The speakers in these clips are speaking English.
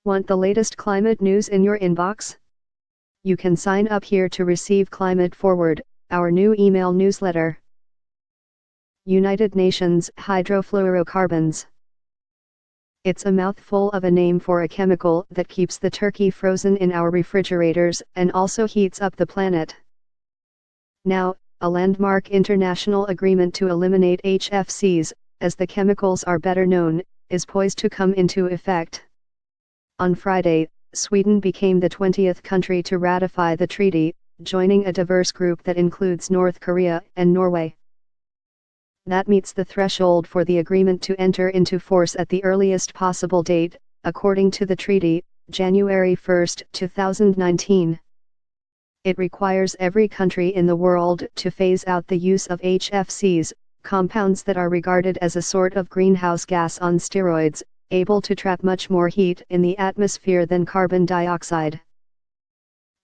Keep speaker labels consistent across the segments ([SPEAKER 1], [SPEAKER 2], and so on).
[SPEAKER 1] Want the latest climate news in your inbox? You can sign up here to receive Climate Forward, our new email newsletter. United Nations hydrofluorocarbons. It's a mouthful of a name for a chemical that keeps the turkey frozen in our refrigerators and also heats up the planet. Now, a landmark international agreement to eliminate HFCs, as the chemicals are better known, is poised to come into effect. On Friday, Sweden became the 20th country to ratify the treaty, joining a diverse group that includes North Korea and Norway. That meets the threshold for the agreement to enter into force at the earliest possible date, according to the treaty, January 1, 2019. It requires every country in the world to phase out the use of HFCs, compounds that are regarded as a sort of greenhouse gas on steroids, able to trap much more heat in the atmosphere than carbon dioxide.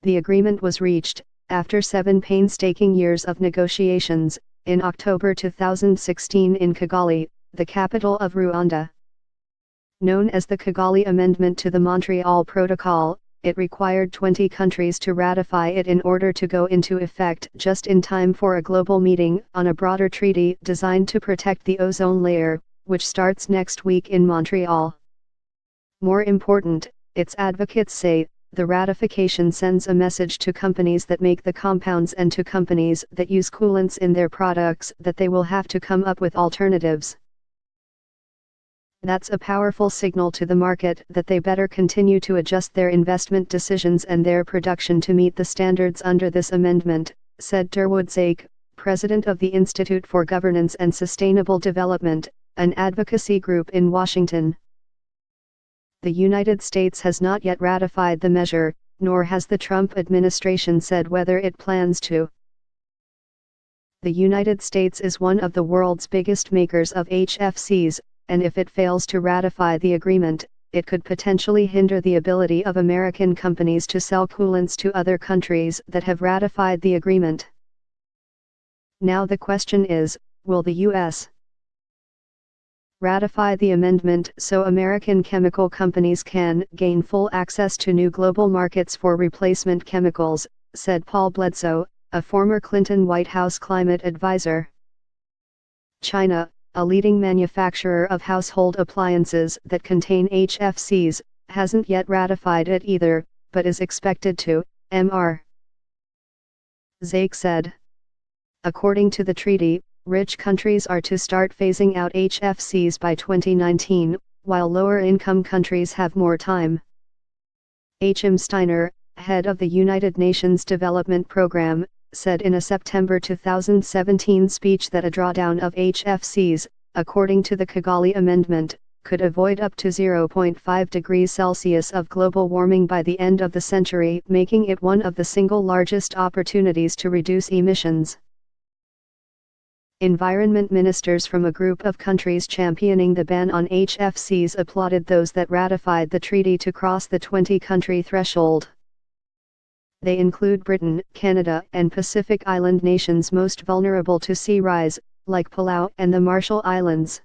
[SPEAKER 1] The agreement was reached, after 7 painstaking years of negotiations, in October 2016 in Kigali, the capital of Rwanda. Known as the Kigali Amendment to the Montreal Protocol, it required 20 countries to ratify it in order to go into effect just in time for a global meeting on a broader treaty designed to protect the ozone layer, which starts next week in Montreal. More important, its advocates say, the ratification sends a message to companies that make the compounds and to companies that use coolants in their products that they will have to come up with alternatives. That's a powerful signal to the market that they better continue to adjust their investment decisions and their production to meet the standards under this amendment, said Durwood Zake, president of the Institute for Governance and Sustainable Development, an advocacy group in Washington. The United States has not yet ratified the measure, nor has the Trump administration said whether it plans to. The United States is one of the world's biggest makers of HFCs, and if it fails to ratify the agreement, it could potentially hinder the ability of American companies to sell coolants to other countries that have ratified the agreement. Now the question is, will the U.S. ratify the amendment so American chemical companies can gain full access to new global markets for replacement chemicals, said Paul Bledsoe, a former Clinton White House climate advisor. China, a leading manufacturer of household appliances that contain HFCs, hasn't yet ratified it either, but is expected to, Mr. Zake said. According to the treaty, rich countries are to start phasing out HFCs by 2019, while lower-income countries have more time. H.M. Steiner, head of the United Nations Development Programme, said in a September 2017 speech that a drawdown of HFCs, according to the Kigali Amendment, could avoid up to 0.5 degrees Celsius of global warming by the end of the century, making it one of the single largest opportunities to reduce emissions. Environment ministers from a group of countries championing the ban on HFCs applauded those that ratified the treaty to cross the 20-country threshold. They include Britain, Canada, and Pacific Island nations most vulnerable to sea rise, like Palau and the Marshall Islands.